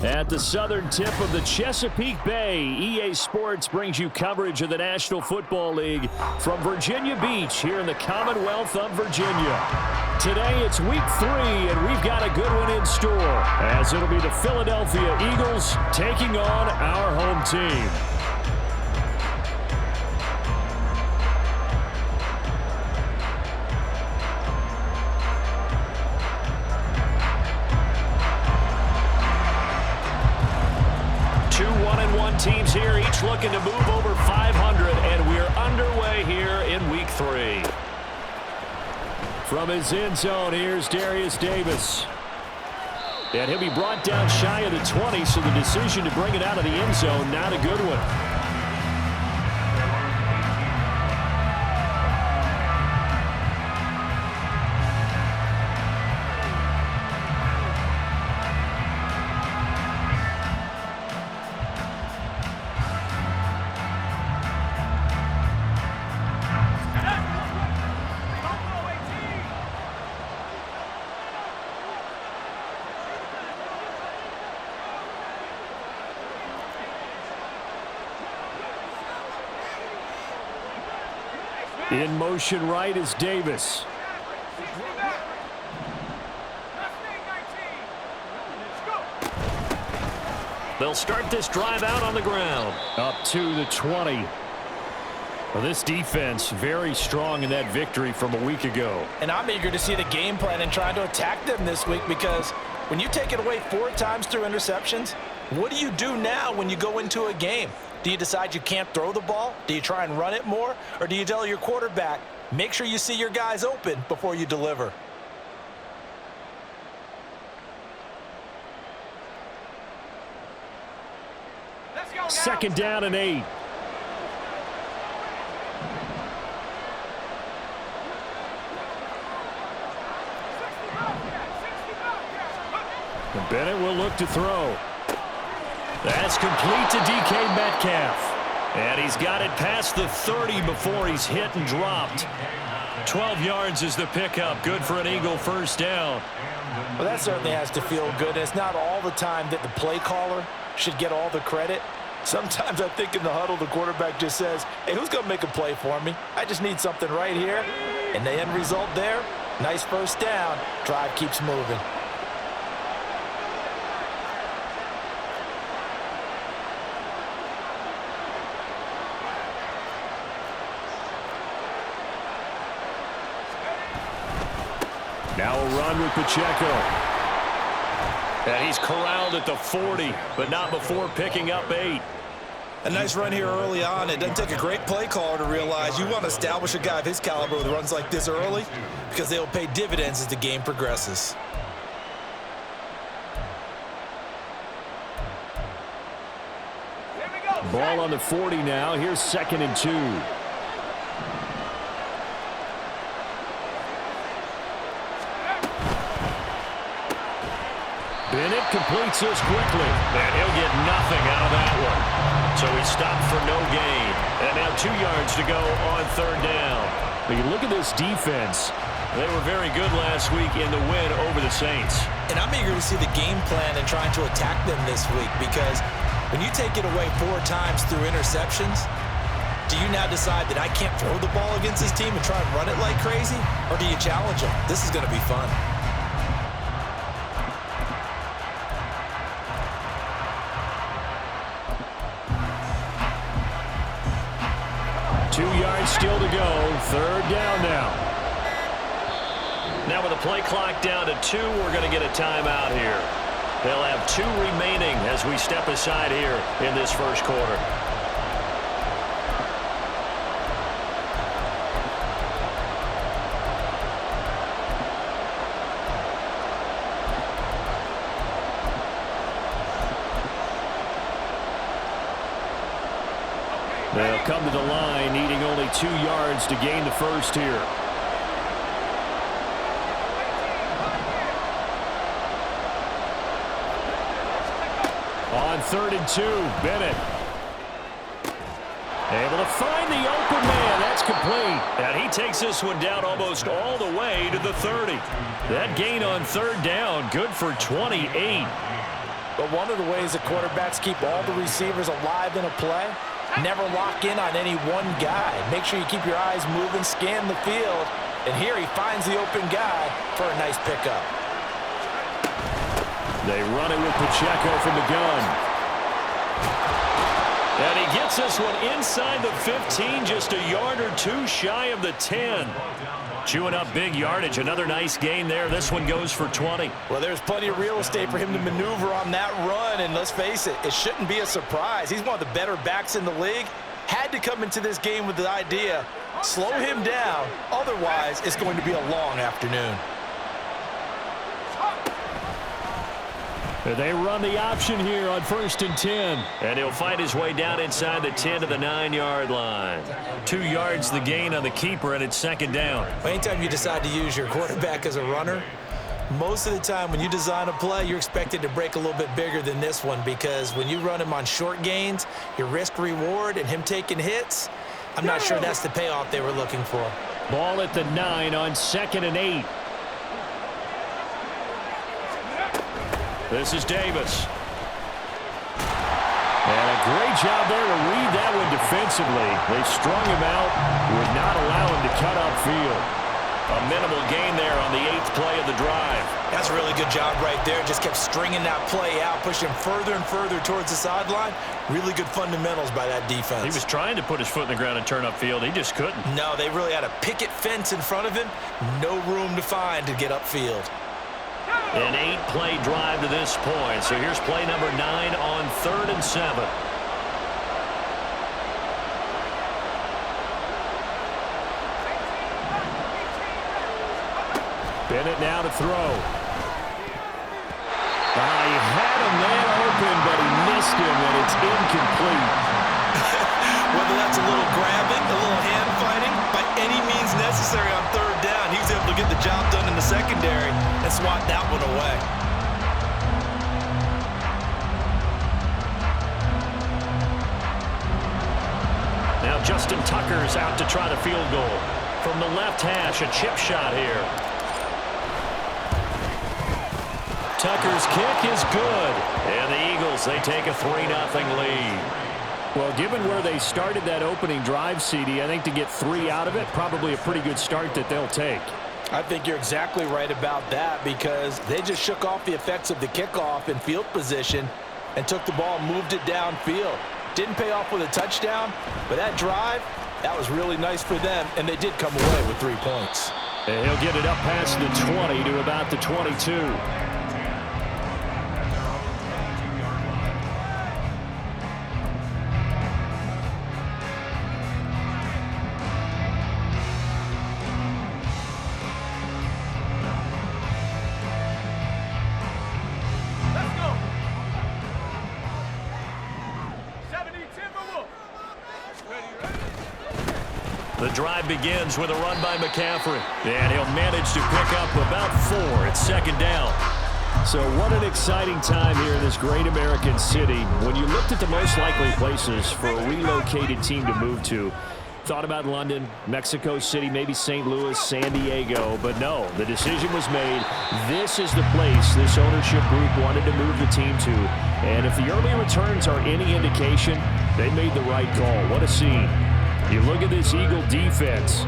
At the southern tip of the Chesapeake Bay, EA Sports brings you coverage of the National Football League from Virginia Beach here in the Commonwealth of Virginia. Today it's week 3, and we've got a good one in store, as it'll be the Philadelphia Eagles taking on our home team. Teams here, each looking to move over 500, and we're underway here in week 3. From his end zone, here's Darius Davis. And he'll be brought down shy of the 20, so the decision to bring it out of the end zone, not a good one. In motion right is Davis. They'll start this drive out on the ground. Up to the 20. Well, this defense very strong in that victory from a week ago. And I'm eager to see the game plan and trying to attack them this week, because when you take it away 4 times through interceptions, what do you do now when you go into a game? Do you decide you can't throw the ball? Do you try and run it more? Or do you tell your quarterback, make sure you see your guys open before you deliver? Second down and 8. And Bennett will look to throw. That's complete to DK Metcalf. And he's got it past the 30 before he's hit and dropped. 12 yards is the pickup. Good for an Eagle first down. Well, that certainly has to feel good. It's not all the time that the play caller should get all the credit. Sometimes I think in the huddle, the quarterback just says, hey, who's going to make a play for me? I just need something right here. And the end result there, nice first down. Drive keeps moving. Now a run with Pacheco. And he's corralled at the 40, but not before picking up 8. A nice run here early on. It doesn't take a great play caller to realize you want to establish a guy of his caliber with runs like this early, because they will pay dividends as the game progresses. Ball on the 40 now. Here's 2nd and 2. Bennett completes this quickly, and he'll get nothing out of that one. So he stopped for no gain. And now 2 yards to go on 3rd down. But you look at this defense. They were very good last week in the win over the Saints. And I'm eager to see the game plan and trying to attack them this week, because when you take it away 4 times through interceptions, do you now decide that I can't throw the ball against this team and try and run it like crazy? Or do you challenge them? This is going to be fun. Still to go. 3rd down now. Now with the play clock down to 2, we're going to get a timeout here. They'll have 2 remaining as we step aside here in this first quarter. They'll come to the line, needing only 2 yards to gain the first here. On 3rd and 2, Bennett. Able to find the open man. that's complete. And he takes this one down almost all the way to the 30. That gain on third down, good for 28. But one of the ways that quarterbacks keep all the receivers alive in a play, never lock in on any one guy. Make sure you keep your eyes moving, scan the field. And here he finds the open guy for a nice pickup. They run it with Pacheco from the gun. And he gets this one inside the 15, just a yard or two shy of the 10. Chewing up big yardage. Another nice gain there. This one goes for 20. Well, there's plenty of real estate for him to maneuver on that run. And let's face it, it shouldn't be a surprise. He's one of the better backs in the league. Had to come into this game with the idea, slow him down. Otherwise, it's going to be a long afternoon. They run the option here on 1st and 10. And he'll fight his way down inside the 10 to the 9-yard line. 2 yards the gain on the keeper, and it's 2nd down. Anytime you decide to use your quarterback as a runner, most of the time when you design a play, you're expected to break a little bit bigger than this one, because when you run him on short gains, your risk-reward and him taking hits, I'm not sure that's the payoff they were looking for. Ball at the 9 on 2nd and 8. This is Davis. And a great job there to read that one defensively. They strung him out, would not allow him to cut upfield. A minimal gain there on the 8th play of the drive. That's a really good job right there. Just kept stringing that play out, pushing further and further towards the sideline. Really good fundamentals by that defense. He was trying to put his foot in the ground and turn upfield. He just couldn't. No, they really had a picket fence in front of him. No room to find to get upfield. An 8-play drive to this point. So here's play number 9 on 3rd and 7. Bennett now to throw. He had him there open, but he missed him, and it's incomplete. Whether that's a little grabbing, a little hand fighting, by any means necessary on 3rd down, he was able to get the job done in the secondary and swat that one away. Now Justin Tucker's out to try the field goal. From the left hash, a chip shot here. Tucker's kick is good. And the Eagles, they take a 3-0 lead. Well, given where they started that opening drive, CD, I think to get 3 out of it, probably a pretty good start that they'll take. I think you're exactly right about that, because they just shook off the effects of the kickoff in field position and took the ball and moved it downfield. Didn't pay off with a touchdown, but that drive, that was really nice for them, and they did come away with 3 points. And he'll get it up past the 20 to about the 22. The drive begins with a run by McCaffrey. And he'll manage to pick up about 4 at 2nd down. So what an exciting time here in this great American city. When you looked at the most likely places for a relocated team to move to, thought about London, Mexico City, maybe St. Louis, San Diego. But no, the decision was made. This is the place this ownership group wanted to move the team to. And if the early returns are any indication, they made the right call. What a scene. You look at this Eagle defense.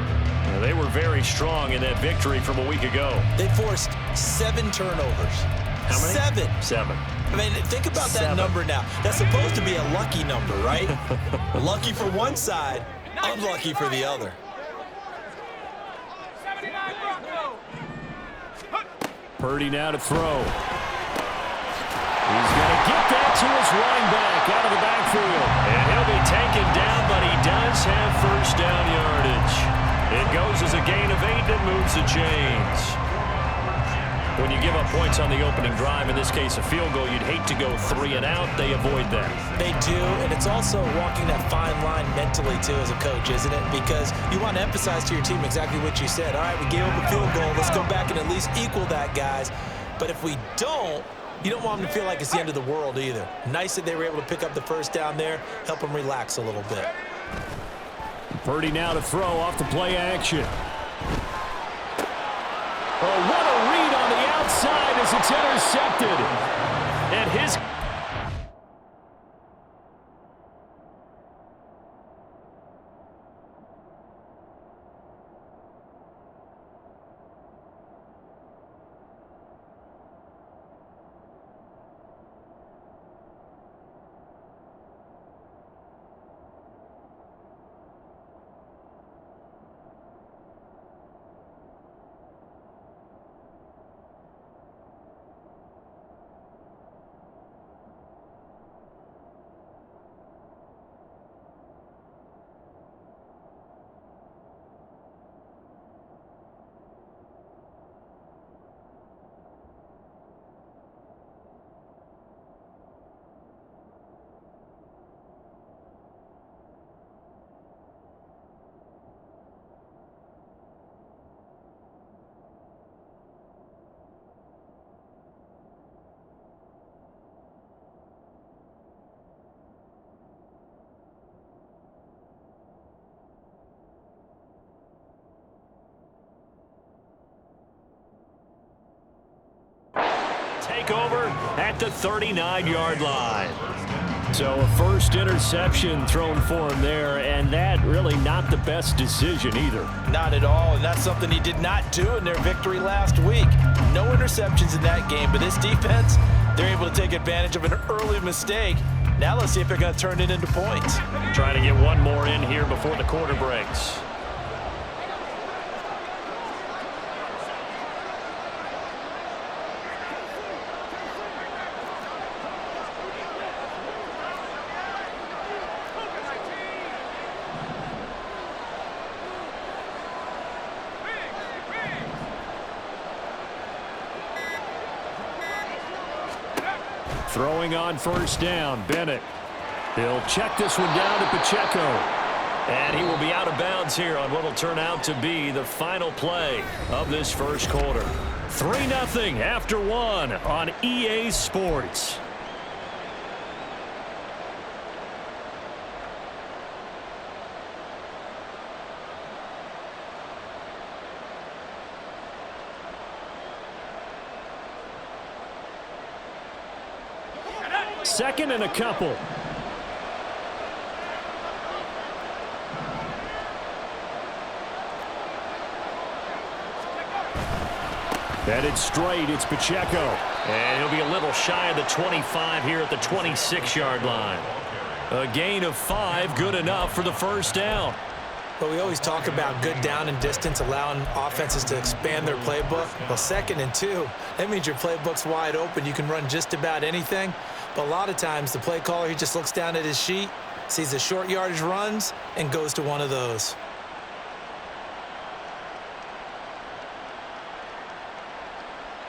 They were very strong in that victory from a week ago. They forced 7 turnovers. How many? 7. 7. I mean, think about that number now. That's supposed to be a lucky number, right? Lucky for one side, unlucky for the other. Purdy now to throw. He's going to get that to his running back out of the backfield. And he'll be taken down, but he does have 1st down yardage. It goes as a gain of 8 and moves the chains. When you give up points on the opening drive, in this case a field goal, you'd hate to go 3 and out. They avoid that. They do, and it's also walking that fine line mentally, too, as a coach, isn't it? Because you want to emphasize to your team exactly what you said. All right, we gave up a field goal. Let's go back and at least equal that, guys. But if we don't, you don't want them to feel like it's the end of the world either. Nice that they were able to pick up the 1st down there, help them relax a little bit. Purdy now to throw off the play action. Oh, what a read on the outside as it's intercepted. And his... Over at the 39-yard line. So a first interception thrown for him there, and that really not the best decision either. Not at all, and that's something he did not do in their victory last week. No interceptions in that game, but this defense, they're able to take advantage of an early mistake. Now let's see if they're going to turn it into points. Trying to get one more in here before the quarter breaks. Throwing on first down, Bennett. He'll check this one down to Pacheco. And he will be out of bounds here on what will turn out to be the final play of this first quarter. 3-0 after one on EA Sports. Second and a couple. Headed straight, it's Pacheco. And he'll be a little shy of the 25 here at the 26-yard line. A gain of 5, good enough for the first down. But we always talk about good down and distance, allowing offenses to expand their playbook. Well, 2nd and 2, that means your playbook's wide open. You can run just about anything. But a lot of times, the play caller, he just looks down at his sheet, sees the short yardage runs, and goes to one of those.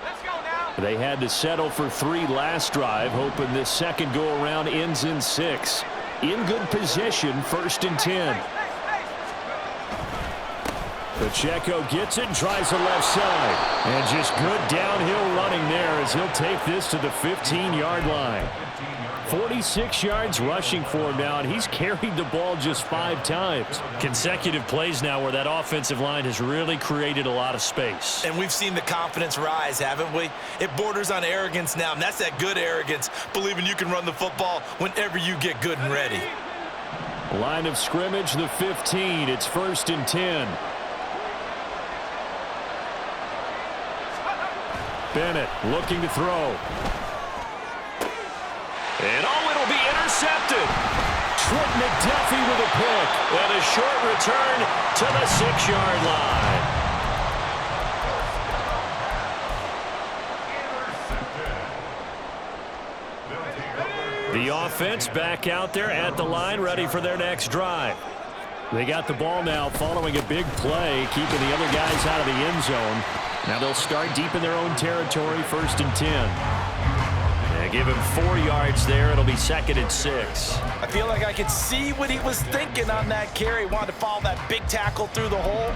Let's go now. They had to settle for 3 last drive, hoping this second go-around ends in 6. In good position, 1st and 10. Pacheco gets it, tries the left side. And just good downhill running there as he'll take this to the 15-yard line. 46 yards rushing for him now, and he's carried the ball just 5 times. Consecutive plays now where that offensive line has really created a lot of space. And we've seen the confidence rise, haven't we? It borders on arrogance now, and that's that good arrogance, believing you can run the football whenever you get good and ready. Line of scrimmage, the 15. It's 1st and 10. Bennett looking to throw. And it'll be intercepted. Trent McDuffie with a pick. And a short return to the 6-yard line. The offense back out there at the line, ready for their next drive. They got the ball now following a big play, keeping the other guys out of the end zone. Now they'll start deep in their own territory, 1st and 10. They give him 4 yards there. It'll be 2nd and 6. I feel like I could see what he was thinking on that carry. Wanted to follow that big tackle through the hole.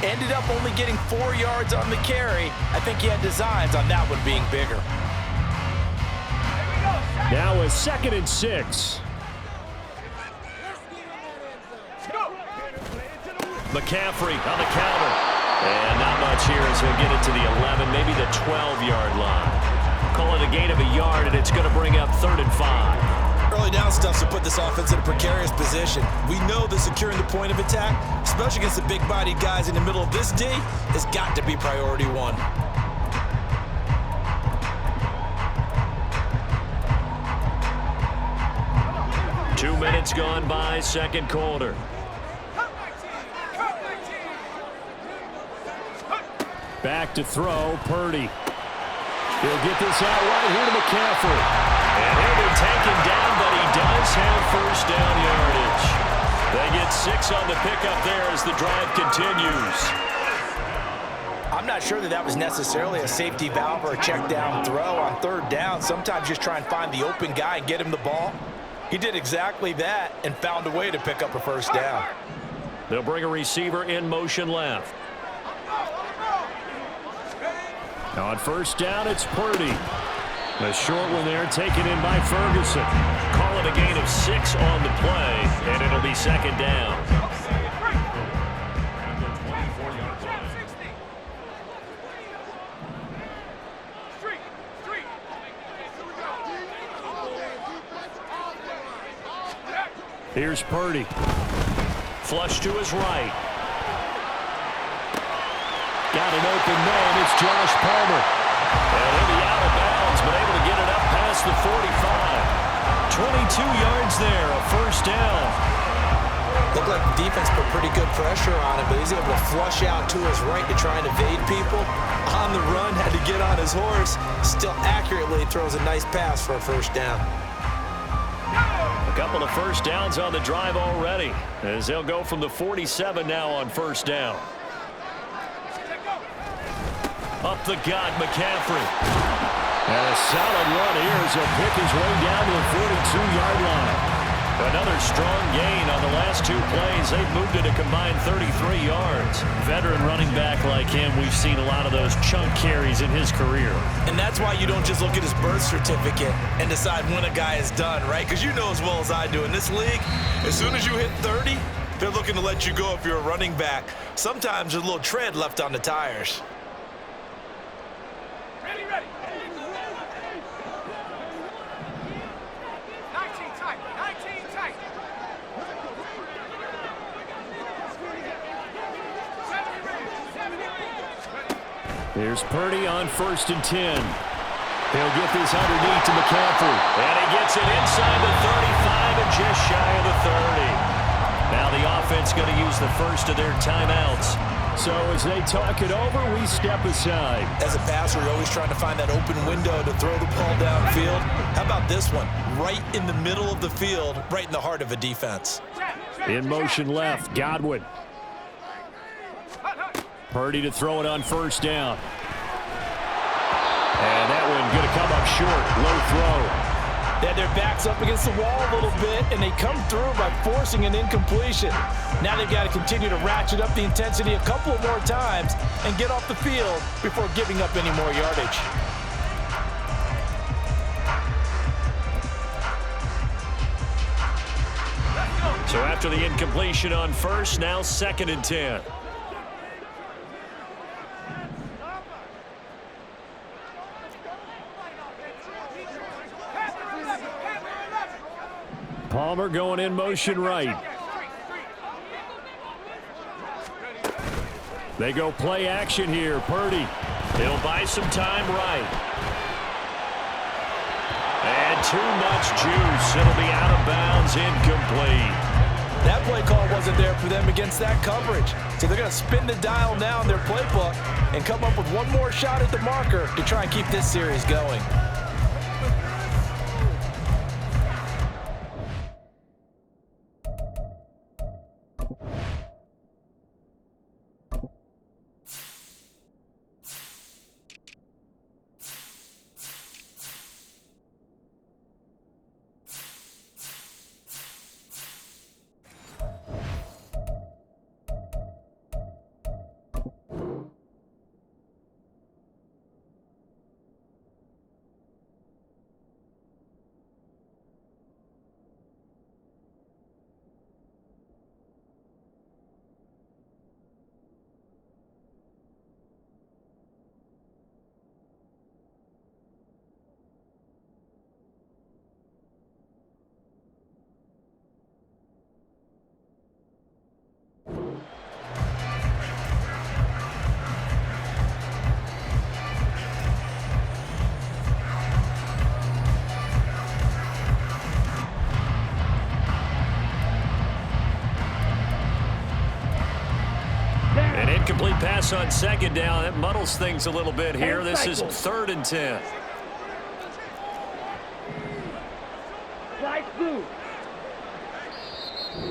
Ended up only getting 4 yards on the carry. I think he had designs on that one being bigger. Now a 2nd and 6. McCaffrey on the counter. And not much here as he'll get it to the 11, maybe the 12-yard line. Call it a gain of a yard, and it's going to bring up 3rd and 5. Early down stuff to put this offense in a precarious position. We know that securing the point of attack, especially against the big-bodied guys in the middle of this D, has got to be priority one. Two minutes gone by, second quarter. Back to throw, Purdy. He'll get this out right here to McCaffrey. And he'll be taken down, but he does have first down yardage. They get 6 on the pickup there as the drive continues. I'm not sure that was necessarily a safety valve or a check down throw on 3rd down. Sometimes just try and find the open guy and get him the ball. He did exactly that and found a way to pick up a first down. They'll bring a receiver in motion left. Now on first down, it's Purdy. A short one there taken in by Ferguson. Call it a gain of 6 on the play, and it'll be 2nd down. Here's Purdy. Flush to his right. Got an open man. It's Josh Palmer. And he'll be out of bounds, but able to get it up past the 45. 22 yards there, a first down. Looked like the defense put pretty good pressure on him, but he's able to flush out to his right to try and evade people. On the run, had to get on his horse. Still accurately throws a nice pass for a first down. A couple of first downs on the drive already, as they'll go from the 47 now on first down. Up the gut, McCaffrey. And a solid run here as he'll pick his way down to the 42-yard line. Another strong gain on the last 2 plays. They've moved it a combined 33 yards. Veteran running back like him, we've seen a lot of those chunk carries in his career. And that's why you don't just look at his birth certificate and decide when a guy is done, right? Because you know as well as I do, in this league, as soon as you hit 30, they're looking to let you go if you're a running back. Sometimes there's a little tread left on the tires. Ready. 19 tight. Here's Purdy on 1st and 10. He'll get this underneath to McCaffrey. And he gets it inside the 35 and just shy of the 30. Now the offense going to use the first of their timeouts. So as they talk it over, we step aside. As a passer, you're always trying to find that open window to throw the ball downfield. How about this one? Right in the middle of the field, right in the heart of a defense. In motion left, Godwin. Purdy to throw it on first down. And that one going to come up short. Low throw. They had their backs up against the wall a little bit, and they come through by forcing an incompletion. Now they've got to continue to ratchet up the intensity a couple of more times and get off the field before giving up any more yardage. So after the incompletion on first, now 2nd and 10. Palmer going in motion right. They go play action here. Purdy. He'll buy some time right. And too much juice. It'll be out of bounds, incomplete. That play call wasn't there for them against that coverage. So they're going to spin the dial now in their playbook and come up with one more shot at the marker to try and keep this series going. pass on second down. That muddles things a little bit here. This is 3rd and 10.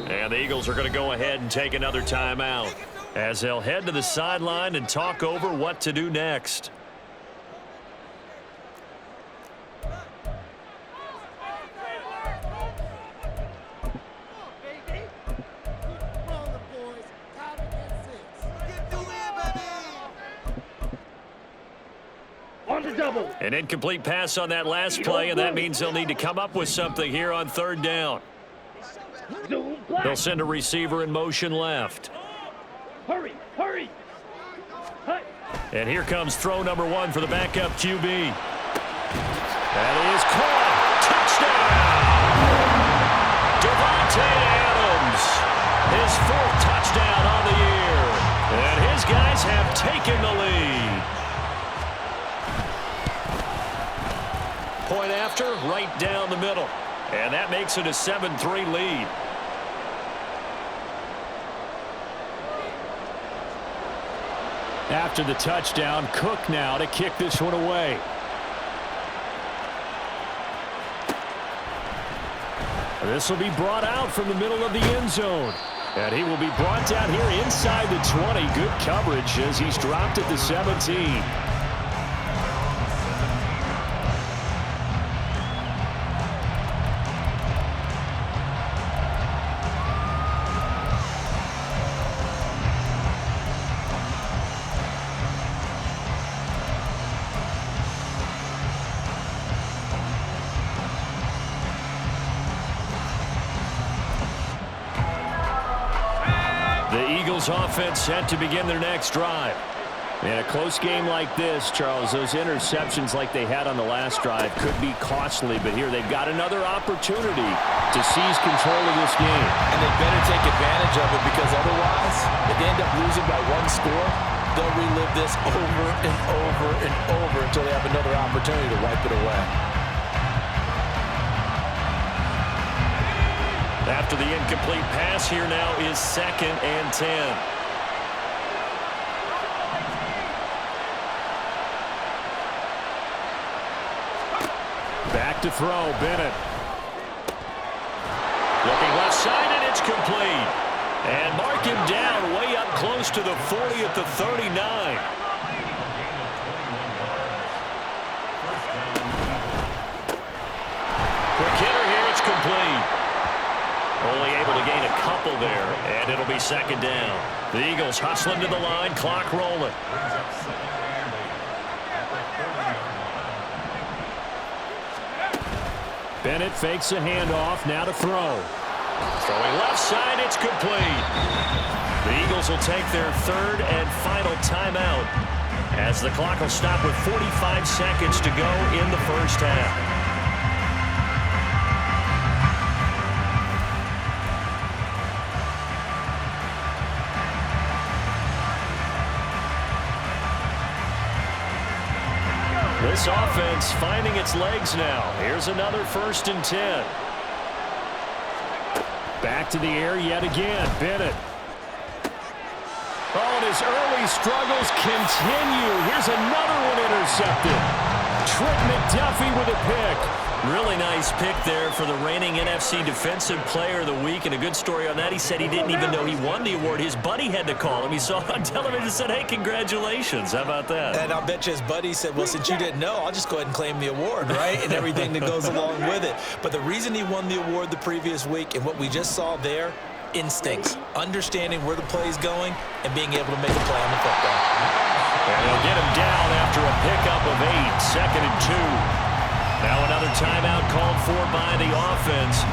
And the Eagles are going to go ahead and take another timeout as they'll head to the sideline and talk over what to do next. An incomplete pass on that last play, and that means they'll need to come up with something here on 3rd down. They'll send a receiver in motion left. Hurry, hurry. And here comes throw number 1 for the backup QB. That is caught. Touchdown! Devontae Adams, his 4th touchdown on the year. And his guys have taken the lead. Point after, right down the middle. And that makes it a 7-3 lead. After the touchdown, Cook now to kick this one away. This will be brought out from the middle of the end zone. And he will be brought down here inside the 20. Good coverage as he's dropped at the 17. Offense set to begin their next drive. In a close game like this, Charles, those interceptions like they had on the last drive could be costly, but here they've got another opportunity to seize control of this game. And they better take advantage of it, because otherwise, if they end up losing by 1 score, they'll relive this over and over and over until they have another opportunity to wipe it away. After the incomplete pass, here now is 2nd and 10. Back to throw, Bennett. Looking left side, and it's complete. And mark him down way up close to the 40 at the 39. Quick hitter here, it's complete. Only able to gain a couple there, and it'll be 2nd down. The Eagles hustling to the line, clock rolling. Bennett fakes a handoff, now to throw. Throwing left side, it's complete. The Eagles will take their 3rd and final timeout as the clock will stop with 45 seconds to go in the first half. This offense finding its legs now. Here's another 1st and 10. Back to the air yet again. Bennett. Oh, and his early struggles continue. Here's another one intercepted. Trent McDuffie with a pick. Really nice pick there for the reigning NFC Defensive Player of the Week. And a good story on that. He said he didn't even know he won the award. His buddy had to call him. He saw it on television and said, hey, congratulations. How about that? And I'll bet you his buddy said, well, since you didn't know, I'll just go ahead and claim the award, right? And everything that goes along with it. But the reason he won the award the previous week and what we just saw there, instincts, understanding where the play is going and being able to make a play on the football. And they'll get him down after a pickup of 8, 2nd and 2. Now another timeout called for by the offense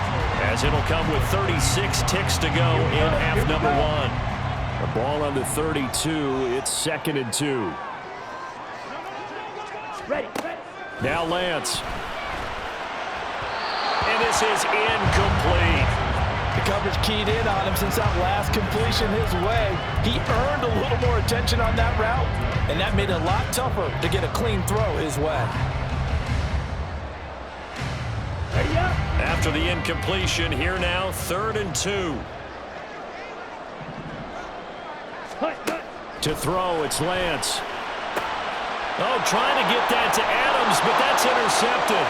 as it'll come with 36 ticks to go in half number 1. The ball on the 32. It's 2nd and 2. Ready. Now Lance. And this is incomplete. The coverage keyed in on him since that last completion his way. He earned a little more attention on that route, and that made it a lot tougher to get a clean throw his way. After the incompletion, here now, 3rd and 2. To throw, it's Lance. Oh, trying to get that to Adams, but that's intercepted.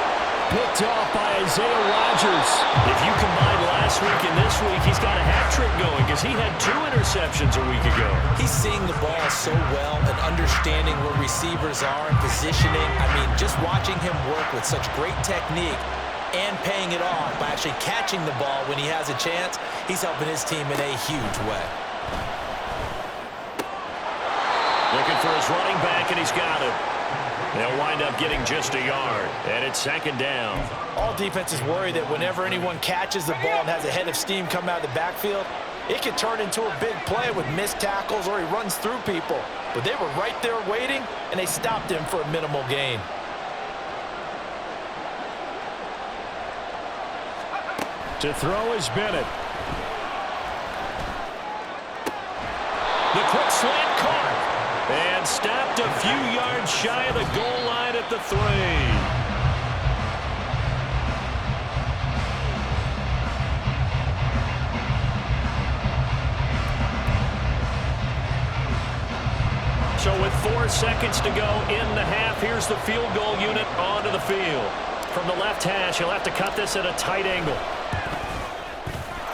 Picked off by Isaiah Rodgers. If you combine last week and this week, he's got a hat trick going because he had 2 interceptions a week ago. He's seeing the ball so well and understanding where receivers are and positioning. I mean, just watching him work with such great technique and paying it off by actually catching the ball when he has a chance, he's helping his team in a huge way. Looking for his running back, and he's got it. They'll wind up getting just a yard, and it's 2nd down. All defenses worry that whenever anyone catches the ball and has a head of steam come out of the backfield, it can turn into a big play with missed tackles or he runs through people. But they were right there waiting, and they stopped him for a minimal gain. To throw is Bennett. The quick slant caught. And stopped a few yards shy of the goal line at the 3. So with 4 seconds to go in the half, here's the field goal unit onto the field. From the left hash, he'll have to cut this at a tight angle.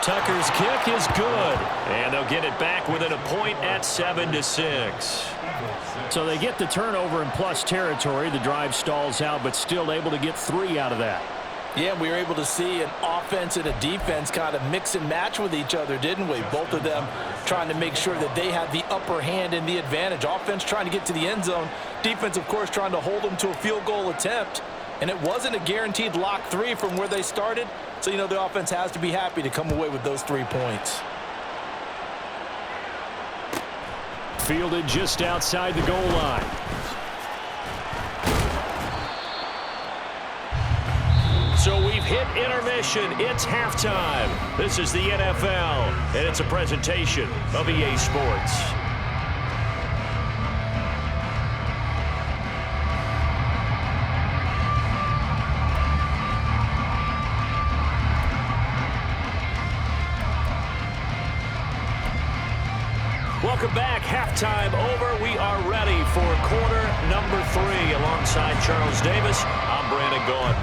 Tucker's kick is good, and they'll get it back within a point at 7-6. So they get the turnover in plus territory. The drive stalls out, but still able to get 3 out of that. Yeah, we were able to see an offense and a defense kind of mix and match with each other, didn't we? Both of them trying to make sure that they have the upper hand and the advantage. Offense trying to get to the end zone. Defense, of course, trying to hold them to a field goal attempt. And it wasn't a guaranteed lock 3 from where they started. So, you know, the offense has to be happy to come away with those 3 points. Fielded just outside the goal line. So we've hit intermission. It's halftime. This is the NFL, and it's a presentation of EA Sports. Welcome back. Halftime over. We are ready for quarter number 3. Alongside Charles Davis, I'm Brandon Gordon.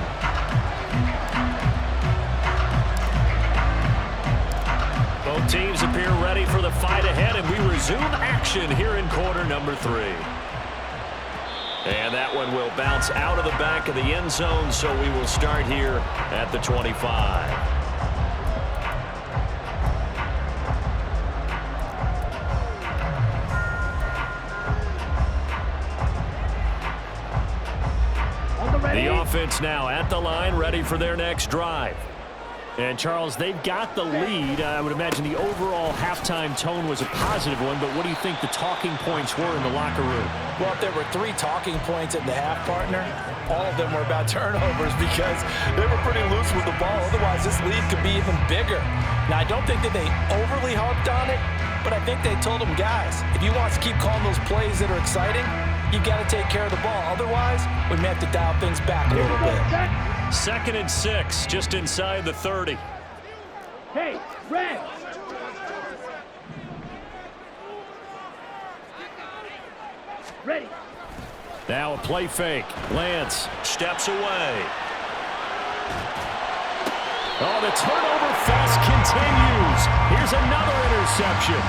Both teams appear ready for the fight ahead, and we resume action here in quarter number 3. And that one will bounce out of the back of the end zone, so we will start here at the 25. The offense now at the line, ready for their next drive. And, Charles, they've got the lead. I would imagine the overall halftime tone was a positive one, but what do you think the talking points were in the locker room? Well, if there were 3 talking points at the half, partner, all of them were about turnovers because they were pretty loose with the ball. Otherwise, this lead could be even bigger. Now, I don't think that they overly harped on it, but I think they told them, guys, if you want to keep calling those plays that are exciting, you've got to take care of the ball. Otherwise, we may have to dial things back a little bit. 2nd and 6, just inside the 30. Hey, red! Ready. Now a play fake. Lance steps away. Oh, the turnover fest continues. Here's another interception.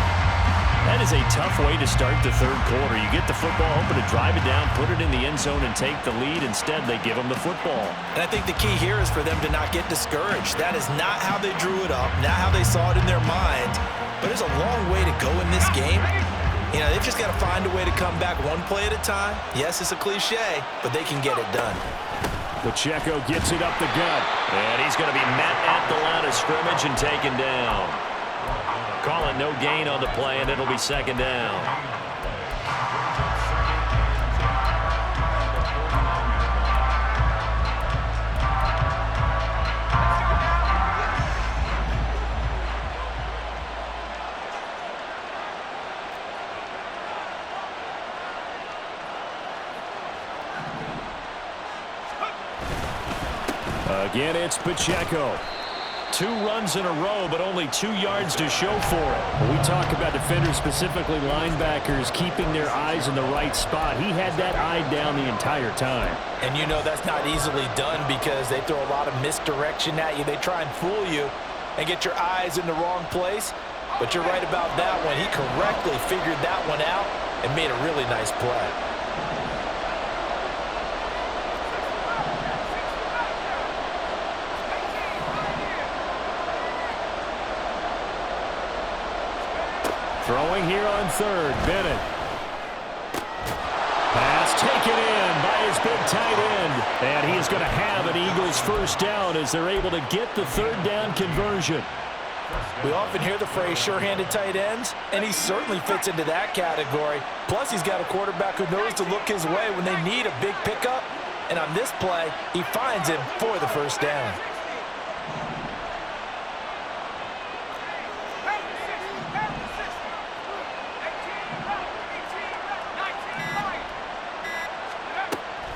That is a tough way to start the 3rd quarter. You get the football, hoping to drive it down, put it in the end zone, and take the lead. Instead, they give them the football. And I think the key here is for them to not get discouraged. That is not how they drew it up, not how they saw it in their mind. But there's a long way to go in this game. You know, they've just got to find a way to come back one play at a time. Yes, it's a cliche, but they can get it done. Pacheco gets it up the gut. And he's going to be met at the line of scrimmage and taken down. Calling no gain on the play, and it'll be 2nd down. Again, it's Pacheco. 2 runs in a row, but only 2 yards to show for it. When we talk about defenders, specifically linebackers, keeping their eyes in the right spot, he had that eye down the entire time. And you know that's not easily done because they throw a lot of misdirection at you. They try and fool you and get your eyes in the wrong place. But you're right about that one. He correctly figured that one out and made a really nice play. Throwing here on third, Bennett. Pass taken in by his big tight end. And he is going to have an Eagles first down as they're able to get the third down conversion. We often hear the phrase sure-handed tight ends, and he certainly fits into that category. Plus, he's got a quarterback who knows to look his way when they need a big pickup. And on this play, he finds him for the first down.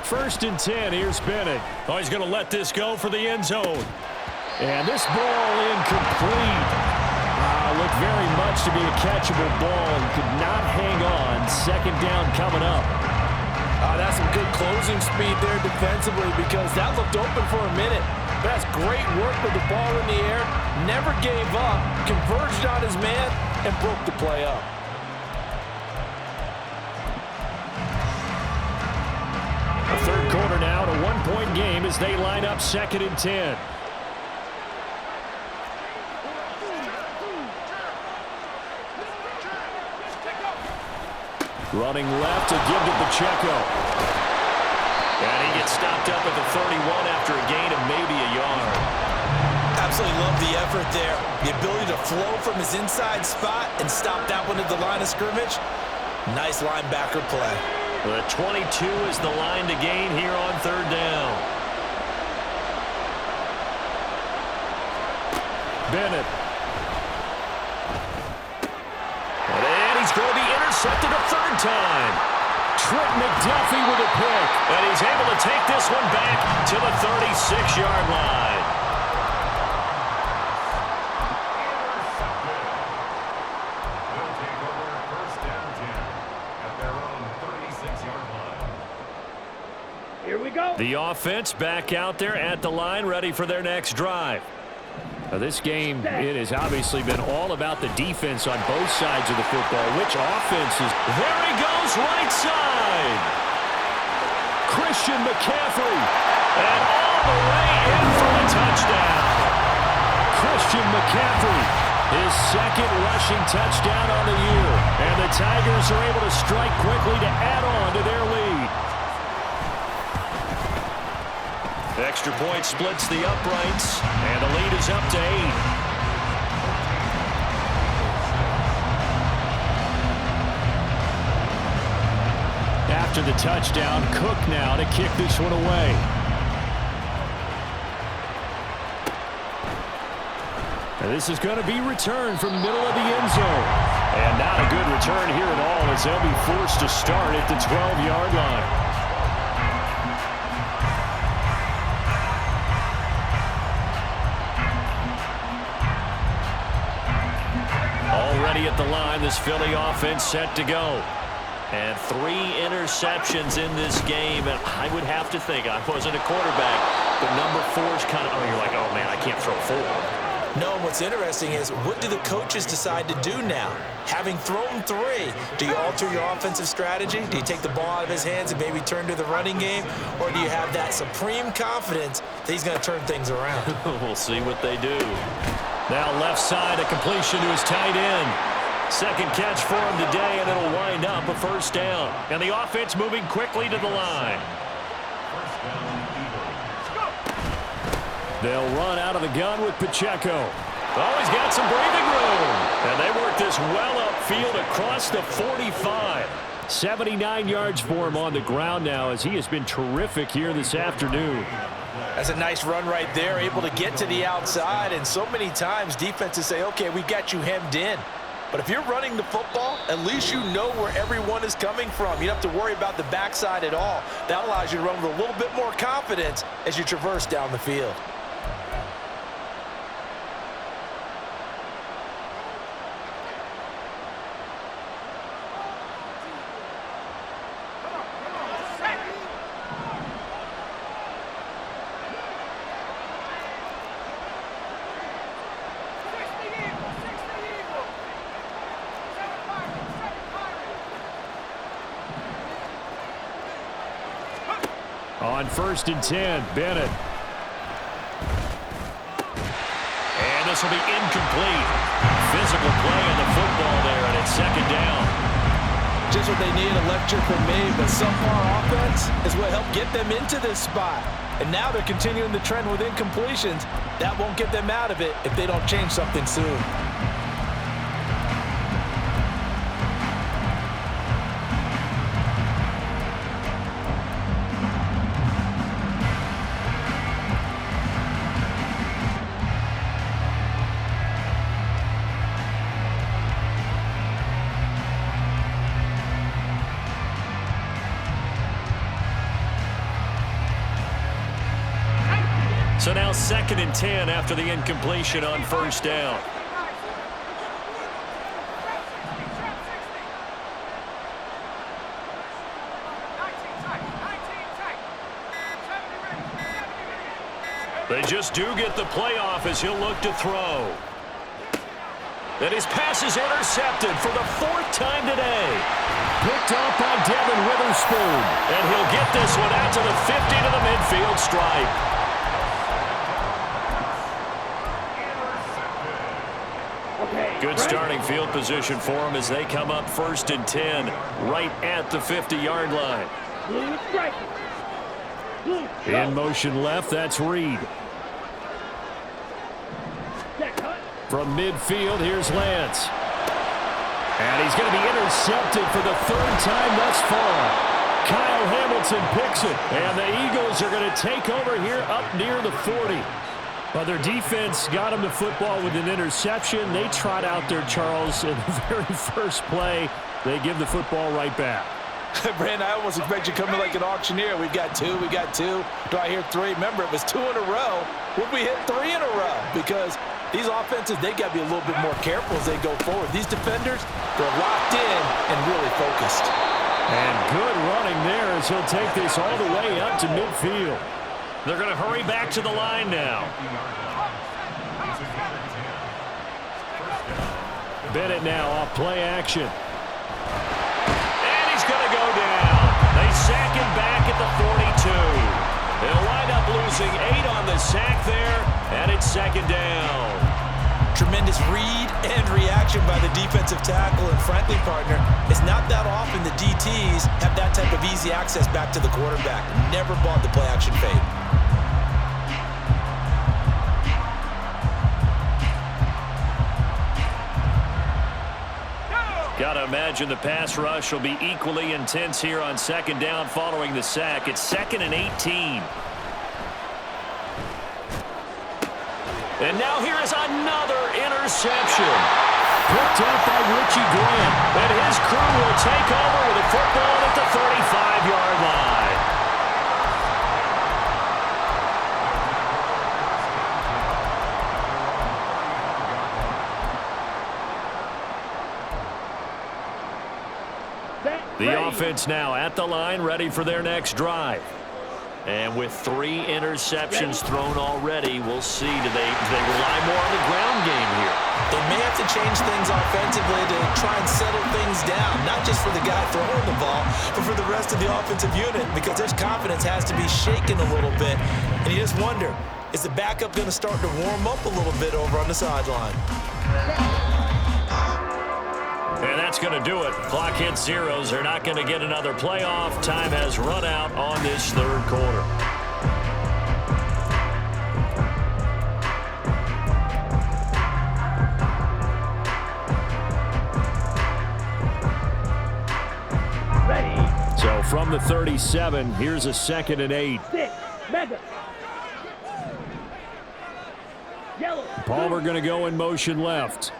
First and 10, here's Bennett. Oh, he's going to let this go for the end zone. And this ball incomplete. Looked very much to be a catchable ball and could not hang on. Second down coming up. That's some good closing speed there defensively because that looked open for a minute. But that's great work with the ball in the air. Never gave up, converged on his man, and broke the play up. The third quarter now, a 1-point game as they line up second and 10. Running left to give to Pacheco. And he gets stopped up at the 31 after a gain of maybe a yard. Absolutely love the effort there. The ability to flow from his inside spot and stop that one at the line of scrimmage. Nice linebacker play. The 22 is the line to gain here on third down. Bennett. And he's going to be intercepted a third time. Trent McDuffie with a pick. And he's able to take this one back to the 36-yard line. Here we go. The offense back out there at the line, ready for their next drive. Now this game, it has obviously been all about the defense on both sides of the football. Which offenses? There he goes, right side. Christian McCaffrey. And all the way in for a touchdown. Christian McCaffrey, his second rushing touchdown on the year. And the Tigers are able to strike quickly to add on to their lead. The extra point splits the uprights, and the lead is up to 8. After the touchdown, Cook now to kick this one away. And this is going to be returned from the middle of the end zone. And not a good return here at all as they'll be forced to start at the 12-yard line. Already at the line, this Philly offense set to go. And 3 interceptions in this game. And I would have to think, I wasn't a quarterback, but number 4 is kind of, you're like, oh, man, I can't throw 4. No, what's interesting is what do the coaches decide to do now? Having thrown 3, do you alter your offensive strategy? Do you take the ball out of his hands and maybe turn to the running game? Or do you have that supreme confidence that he's going to turn things around? We'll see what they do. Now left side, a completion to his tight end. Second catch for him today, and it'll wind up a first down. And the offense moving quickly to the line. They'll run out of the gun with Pacheco. Oh, he's got some breathing room. And they work this well upfield across the 45. 79 yards for him on the ground now as he has been terrific here this afternoon. That's a nice run right there, able to get to the outside. And so many times defenses say, okay, we got you hemmed in. But if you're running the football, at least you know where everyone is coming from. You don't have to worry about the backside at all. That allows you to run with a little bit more confidence as you traverse down the field. On 1st and 10, Bennett. And this will be incomplete. Physical play on the football there, and it's 2nd down. Just what they need, a lecture from me, but subpar offense is what helped get them into this spot. And now they're continuing the trend with incompletions. That won't get them out of it if they don't change something soon. So now 2nd and 10 after the incompletion on 1st down. They just do get the playoff as he'll look to throw. And his pass is intercepted for the 4th time today. Picked off by Devin Witherspoon. And he'll get this one out to the 50 to the midfield stripe. Good starting field position for them as they come up 1st and 10 right at the 50-yard line. In motion left, that's Reed. From midfield, here's Lance. And he's going to be intercepted for the 3rd time thus far. Kyle Hamilton picks it, and the Eagles are going to take over here up near the 40. Well, their defense got them the football with an interception. They trot out there, Charles, in the very first play. They give the football right back. Brandon, I almost expect you coming like an auctioneer. We've got 2, we got 2. Do I hear 3? Remember, it was 2 in a row. Would we hit 3 in a row? Because these offenses, they got to be a little bit more careful as they go forward. These defenders, they're locked in and really focused. And good running there as he'll take this all the way up to midfield. They're going to hurry back to the line now. Bennett now off play action. And he's going to go down. They sack him back at the 42. They'll wind up losing 8 on the sack there, and it's 2nd down. Tremendous read and reaction by the defensive tackle, and frankly, partner, it's not that often the DTs have that type of easy access back to the quarterback. Never bought the play action fade. Got to imagine the pass rush will be equally intense here on 2nd down following the sack. It's 2nd and 18. And now here is another interception. Picked up by Richie Grant. And his crew will take over with a football at the 35-yard line. The offense now at the line, ready for their next drive. And with 3 interceptions thrown already, we'll see. Do they rely more on the ground game here? They may have to change things offensively to try and settle things down, not just for the guy throwing the ball, but for the rest of the offensive unit, because their confidence has to be shaken a little bit. And you just wonder, is the backup going to start to warm up a little bit over on the sideline? And that's going to do it. Clock hits zeros. They're not going to get another playoff. Time has run out on this 3rd quarter. Ready. So from the 37, here's a 2nd and 8. 6. Mega. Yellow. Palmer going to go in motion left.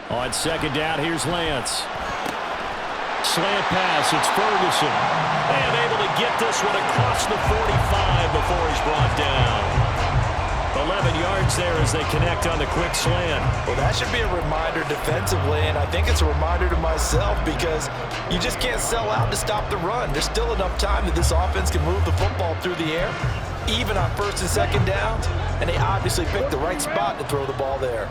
On 2nd down, here's Lance. Slant pass, it's Ferguson. And able to get this one across the 45 before he's brought down. 11 yards there as they connect on the quick slant. Well, that should be a reminder defensively, and I think it's a reminder to myself because you just can't sell out to stop the run. There's still enough time that this offense can move the football through the air, even on 1st and 2nd downs, and they obviously picked the right spot to throw the ball there.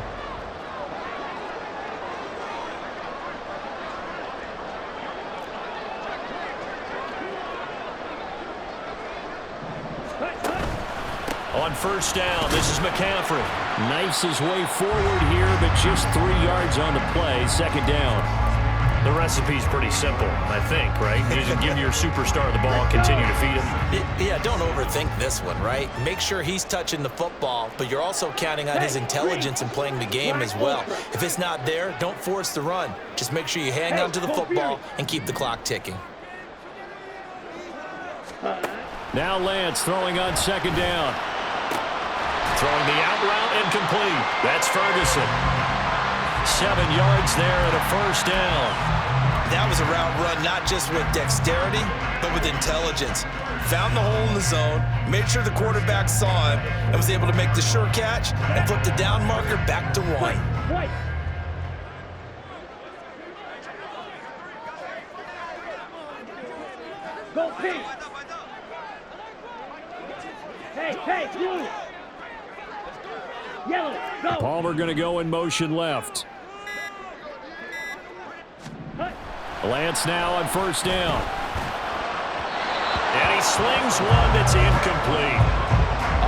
On first down, this is McCaffrey. Knifes his way forward here, but just 3 yards on the play. Second down. The recipe's pretty simple, I think, right? You just give your superstar the ball, continue to feed him. Yeah, don't overthink this one, right? Make sure he's touching the football, but you're also counting on his intelligence in playing the game as well. If it's not there, don't force the run. Just make sure you hang on to the football and keep the clock ticking. Now Lance throwing on second down. Throwing the out route incomplete. That's Ferguson. 7 yards there and a first down. That was a route run not just with dexterity, but with intelligence. Found the hole in the zone, made sure the quarterback saw him, and was able to make the sure catch and flip the down marker back to 1. White. Go pink. Hey, blue. Yellow, go. Palmer going to go in motion left. Lance now on first down. And he slings one that's incomplete.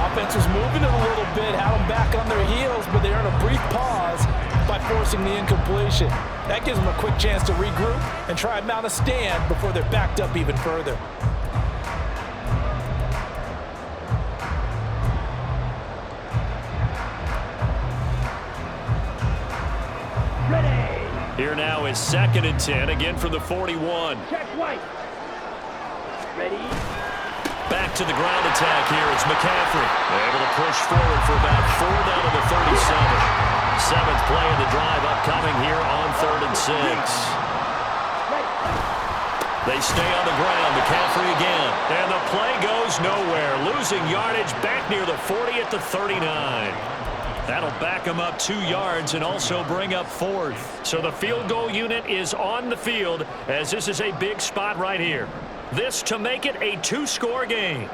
Offense was moving it a little bit, had them back on their heels, but they earned a brief pause by forcing the incompletion. That gives them a quick chance to regroup and try and mount a stand before they're backed up even further. Here now is 2nd and 10, again from the 41. Check White. Ready. Back to the ground attack here. It's McCaffrey. Able to push forward for about 4 down to the 37. 7th play of the drive upcoming here on 3rd and 6. They stay on the ground. McCaffrey again. And the play goes nowhere. Losing yardage back near the 40 at the 39. That'll back them up 2 yards and also bring up 4th. So the field goal unit is on the field as this is a big spot right here. This to make it a 2-score game.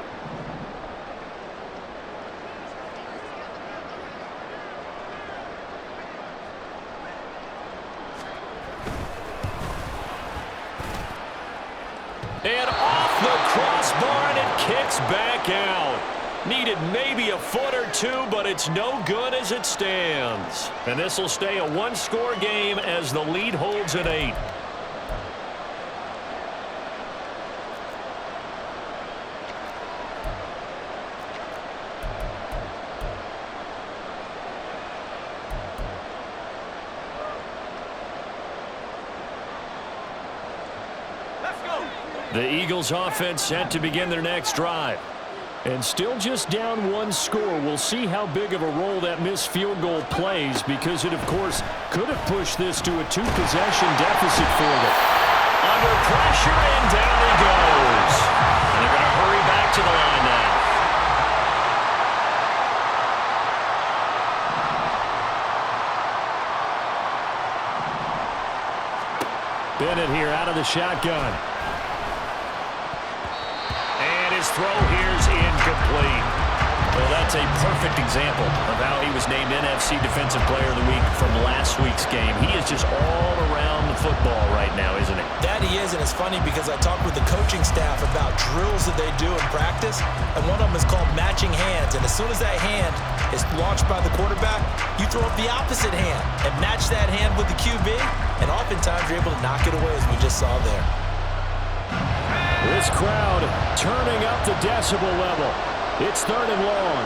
And off the crossbar and it kicks back out. Needed maybe a foot or two, but it's no good as it stands. And this will stay a 1-score game as the lead holds at 8. Let's go. The Eagles offense set to begin their next drive. And still just down 1 score. We'll see how big of a role that missed field goal plays because it, of course, could have pushed this to a 2-possession deficit for them. Under pressure, and down he goes. And they're going to hurry back to the line now. Bennett here out of the shotgun. His throw here's incomplete. Well, that's a perfect example of how he was named NFC Defensive Player of the Week from last week's game. He is just all around the football right now, isn't he? That he is, and it's funny because I talked with the coaching staff about drills that they do in practice, and one of them is called matching hands. And as soon as that hand is launched by the quarterback, you throw up the opposite hand and match that hand with the QB, and oftentimes you're able to knock it away, as we just saw there. This crowd turning up the decibel level. It's 3rd and long.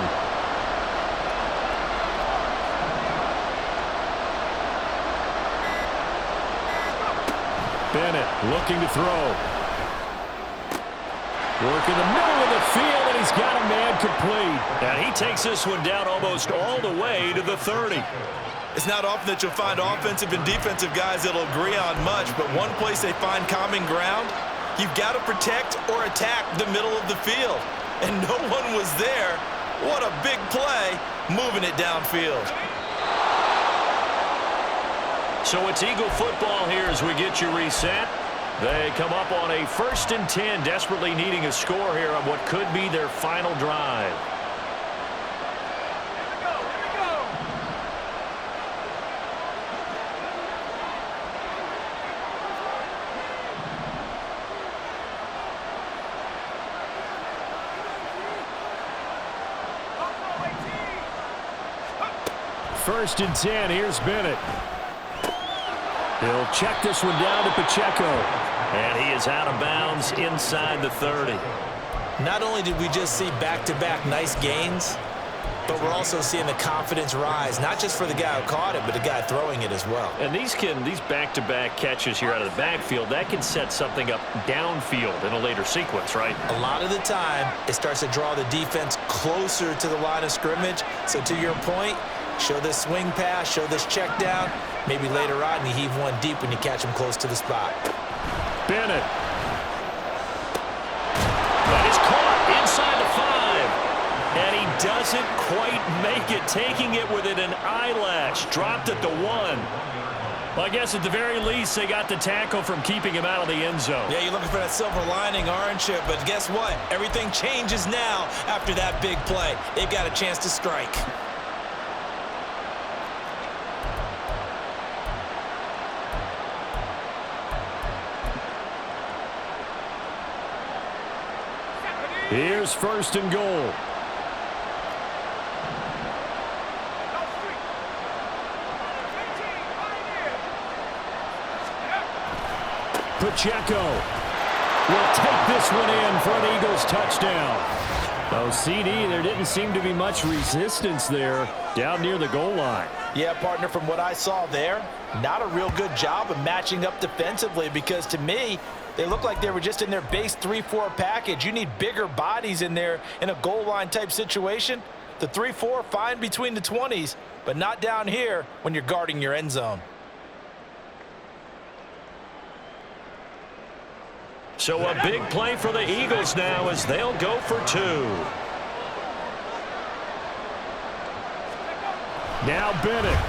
Bennett looking to throw. Work in the middle of the field, and he's got a man complete. And he takes this one down almost all the way to the 30. It's not often that you'll find offensive and defensive guys that'll agree on much, but one place they find common ground, you've got to protect or attack the middle of the field. And no one was there. What a big play, moving it downfield. So it's Eagle football here as we get you reset. They come up on a 1st and 10, desperately needing a score here on what could be their final drive. First and 10. Here's Bennett. He'll check this one down to Pacheco. And he is out of bounds inside the 30. Not only did we just see back-to-back nice gains, but we're also seeing the confidence rise, not just for the guy who caught it, but the guy throwing it as well. And these back-to-back catches here out of the backfield, that can set something up downfield in a later sequence, right? A lot of the time, it starts to draw the defense closer to the line of scrimmage. So to your point, show this swing pass, show this check down. Maybe later on, you heave one deep when you catch him close to the spot. Bennett. That is caught inside the 5. And he doesn't quite make it, taking it within an eyelash. Dropped at the 1. Well, I guess at the very least, they got the tackle from keeping him out of the end zone. Yeah, you're looking for that silver lining, aren't you? But guess what? Everything changes now after that big play. They've got a chance to strike. Here's first and goal. Pacheco will take this one in for an Eagles touchdown. Oh, CD, there didn't seem to be much resistance there down near the goal line. Yeah, partner, from what I saw there, not a real good job of matching up defensively, because to me, they look like they were just in their base 3-4 package. You need bigger bodies in there in a goal line type situation. The 3-4, fine between the 20s, but not down here when you're guarding your end zone. So a big play for the Eagles now as they'll go for 2. Now Bennett.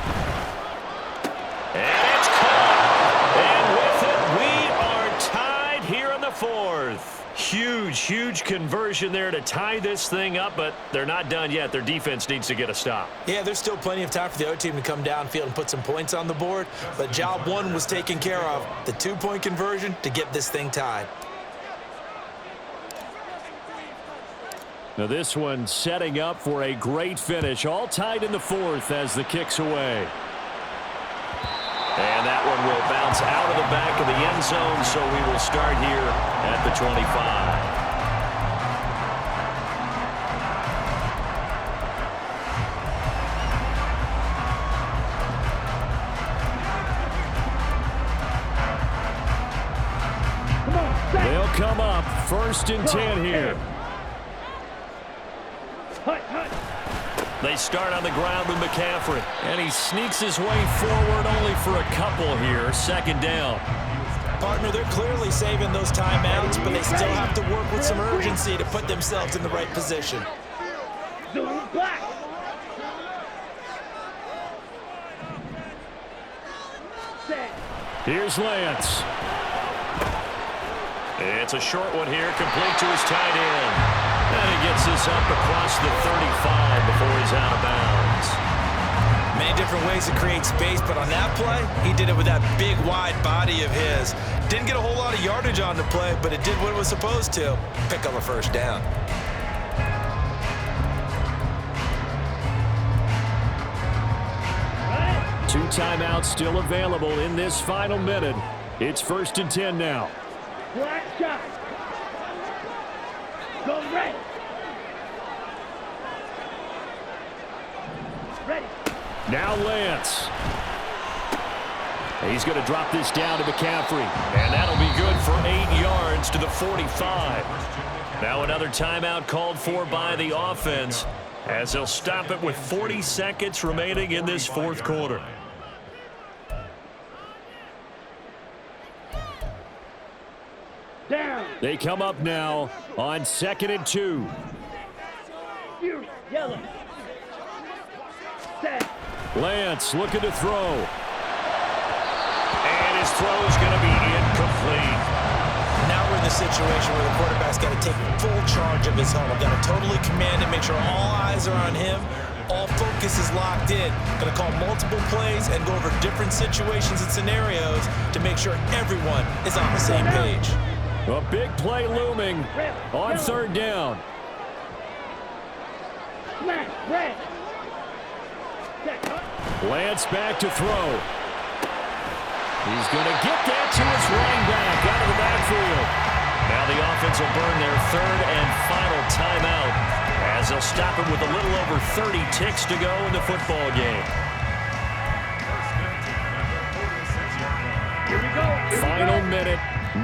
And it's caught. And with it, we are tied here in the 4th. Huge conversion there to tie this thing up, but they're not done yet. Their defense needs to get a stop. Yeah, there's still plenty of time for the other team to come downfield and put some points on the board, but job 1 was taken care of. The 2-point conversion to get this thing tied. Now this one setting up for a great finish. All tied in the 4th as the kick's away. And that one will bounce out of the back of the end zone, so we will start here at the 25. They'll come up first and 10 here. They start on the ground with McCaffrey. And he sneaks his way forward only for a couple here. Second down. Partner, they're clearly saving those timeouts, but they still have to work with some urgency to put themselves in the right position. Here's Lance. It's a short one here, complete to his tight end. And he gets this up across the 35 before he's out of bounds. Many different ways to create space, but on that play, he did it with that big, wide body of his. Didn't get a whole lot of yardage on the play, but it did what it was supposed to. Pick up a first down. Two timeouts still available in this final minute. It's first and 10 now. Black shot. Go red. Ready. Now Lance. He's going to drop this down to McCaffrey. And that'll be good for 8 yards to the 45. Now another timeout called for by the offense as they'll stop it with 40 seconds remaining in this 4th quarter. Down. They come up now on 2nd and 2. Yellow. Set. Lance looking to throw. And his throw is going to be incomplete. Now we're in the situation where the quarterback's got to take full charge of his huddle. Got to totally command it, make sure all eyes are on him. All focus is locked in. Going to call multiple plays and go over different situations and scenarios to make sure everyone is on the same page. A big play looming on 3rd down. Smash. Red. Set. Lance back to throw. He's going to get that to his running back out of the backfield. Now the offense will burn their third and final timeout as they'll stop it with a little over 30 ticks to go in the football game. Here we go. Final minute.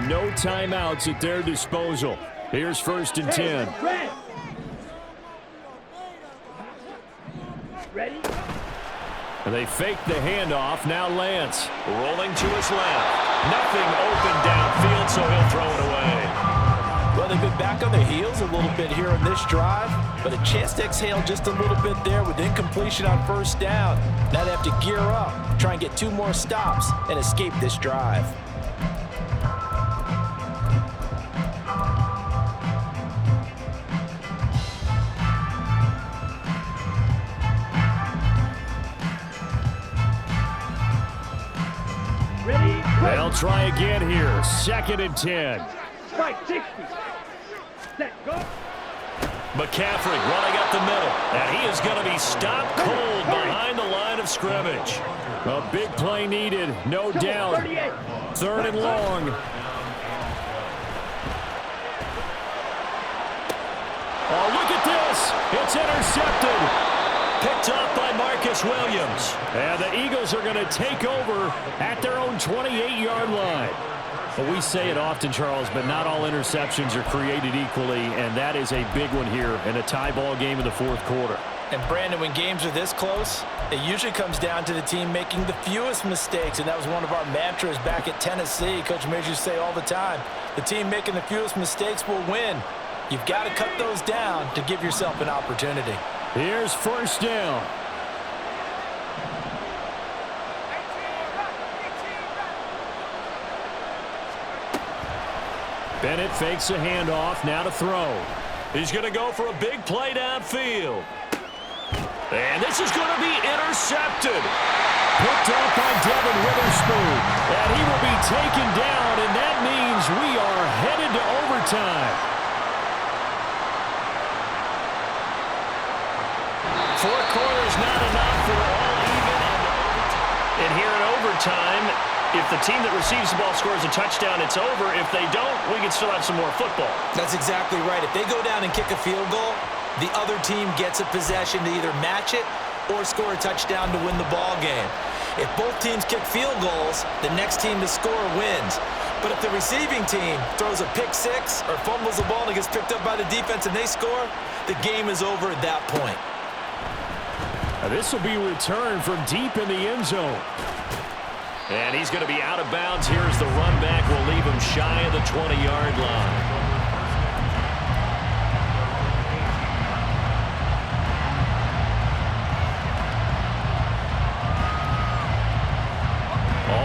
No timeouts at their disposal. Here's 1st and 10. Red. Ready? And they fake the handoff. Now Lance rolling to his left. Nothing open downfield, so he'll throw it away. Well, they've been back on their heels a little bit here in this drive, but a chance to exhale just a little bit there with incompletion on 1st down. Now they have to gear up, try and get 2 more stops, and escape this drive. They'll try again here. 2nd and 10. Strike 60. Set, go. McCaffrey running up the middle. And he is going to be stopped cold behind the line of scrimmage. A big play needed, no doubt. 3rd and long. Oh, look at this. It's intercepted. Picked off by Marcus Williams. And the Eagles are going to take over at their own 28-yard line. Well, we say it often, Charles, but not all interceptions are created equally, and that is a big one here in a tie ball game in the 4th quarter. And, Brandon, when games are this close, it usually comes down to the team making the fewest mistakes, and that was one of our mantras back at Tennessee. Coach Majors used to say all the time, the team making the fewest mistakes will win. You've got to cut those down to give yourself an opportunity. Here's 1st down. Bennett fakes a handoff, now to throw. He's going to go for a big play downfield. And this is going to be intercepted. Picked up by Devin Witherspoon. And he will be taken down, and that means we are headed to overtime. 4 quarters not enough for all even. And here in overtime, if the team that receives the ball scores a touchdown, it's over. If they don't, we can still have some more football. That's exactly right. If they go down and kick a field goal, the other team gets a possession to either match it or score a touchdown to win the ball game. If both teams kick field goals, the next team to score wins. But if the receiving team throws a pick 6 or fumbles the ball and it gets picked up by the defense and they score, the game is over at that point. This will be returned from deep in the end zone. And he's going to be out of bounds here as the run back will leave him shy of the 20-yard line.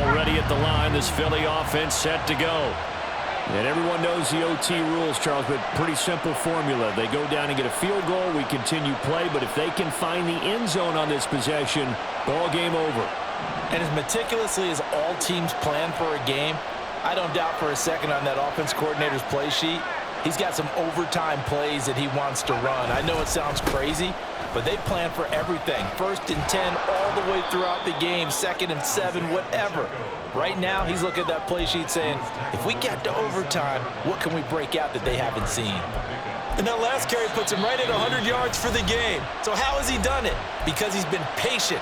Already at the line, this Philly offense set to go. And everyone knows the OT rules, Charles, but pretty simple formula. They go down and get a field goal, we continue play, but if they can find the end zone on this possession, ball game over. And as meticulously as all teams plan for a game, I don't doubt for a second on that offense coordinator's play sheet, he's got some overtime plays that he wants to run. I know it sounds crazy, but they plan for everything. 1st and 10 all the way throughout the game, 2nd and 7, whatever. Right now, he's looking at that play sheet saying, if we get to overtime, what can we break out that they haven't seen? And that last carry puts him right at 100 yards for the game. So how has he done it? Because he's been patient,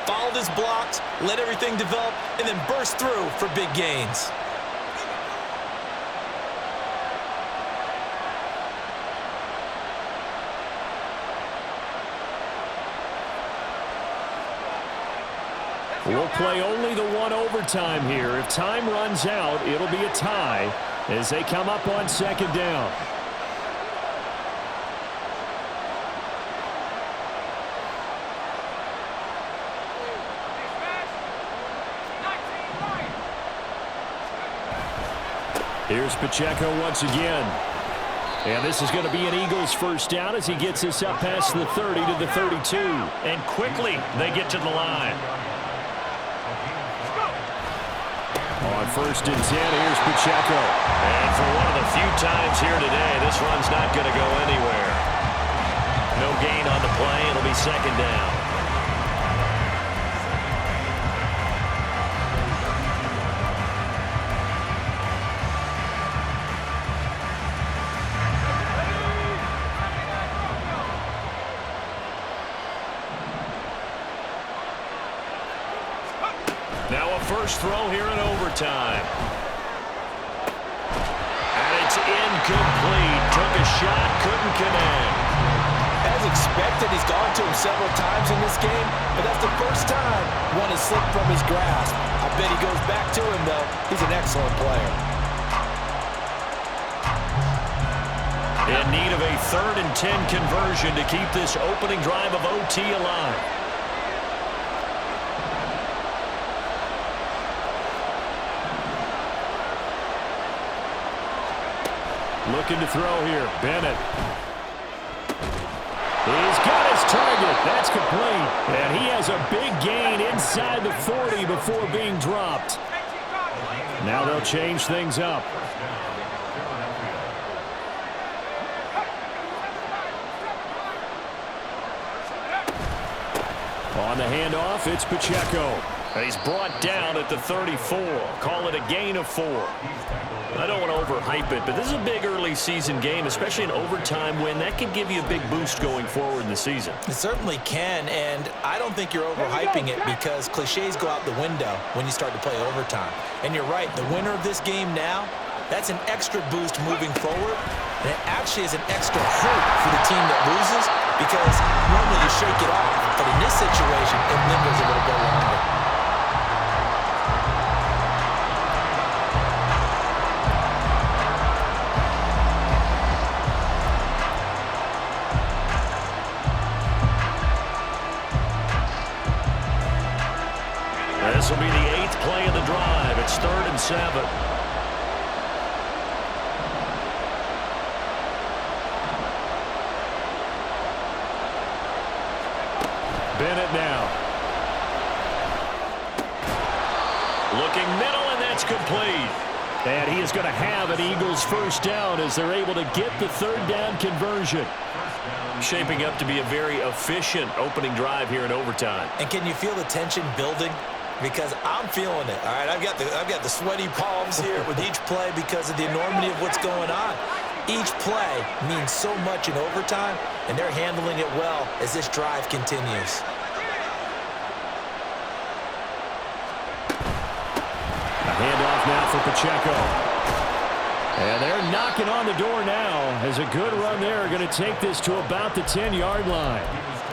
followed his blocks, let everything develop, and then burst through for big gains. We'll play only the one overtime here. If time runs out, it'll be a tie as they come up on 2nd down. Here's Pacheco once again. And this is going to be an Eagles 1st down as he gets this up past the 30 to the 32. And quickly they get to the line. On 1st and 10, here's Pacheco. And for one of the few times here today, this run's not going to go anywhere. No gain on the play. It'll be 2nd down. first throw here in overtime. And it's incomplete. Took a shot, couldn't connect. As expected, he's gone to him several times in this game, but that's the first time one has slipped from his grasp. I bet he goes back to him, though. He's an excellent player. In need of a 3rd and 10 conversion to keep this opening drive of OT alive. Looking to throw here. Bennett. He's got his target. That's complete. And he has a big gain inside the 40 before being dropped. Now they'll change things up. On the handoff, it's Pacheco. He's brought down at the 34. Call it a gain of 4. I don't want to overhype it, but this is a big early season game, especially an overtime win. That can give you a big boost going forward in the season. It certainly can, and I don't think you're overhyping it because cliches go out the window when you start to play overtime. And you're right, the winner of this game now, that's an extra boost moving forward, and it actually is an extra hurt for the team that loses because normally you shake it off, but in this situation, it lingers a little bit longer. This will be the 8th play of the drive. It's 3rd and 7. Bennett now. Looking middle, and that's complete. And he is going to have an Eagles first down as they're able to get the 3rd down conversion. Shaping up to be a very efficient opening drive here in overtime. And can you feel the tension building? Because I'm feeling it. All right, I've got the sweaty palms here with each play because of the enormity of what's going on. Each play means so much in overtime, and they're handling it well as this drive continues. A handoff now for Pacheco. And they're knocking on the door now as a good run there are going to take this to about the 10-yard line.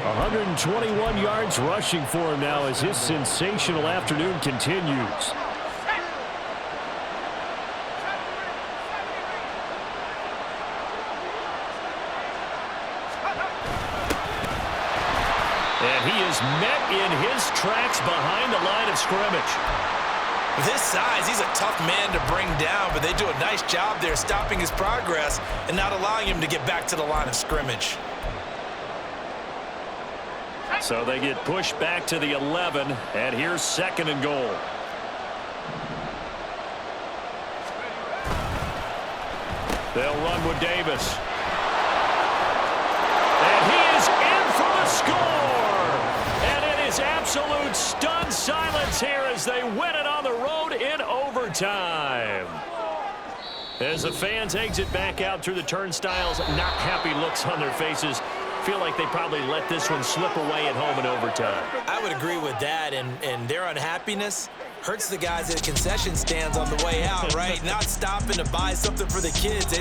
121 yards rushing for him now as his sensational afternoon continues. And he is met in his tracks behind the line of scrimmage. With his size, he's a tough man to bring down, but they do a nice job there stopping his progress and not allowing him to get back to the line of scrimmage. So they get pushed back to the 11, and here's 2nd and goal. They'll run with Davis. And he is in for the score! And it is absolute stunned silence here as they win it on the road in overtime. As the fans exit back out through the turnstiles, not happy looks on their faces. Feel like they probably let this one slip away at home in overtime. I would agree with that, and their unhappiness hurts the guys at concession stands on the way out, right? Not stopping to buy something for the kids.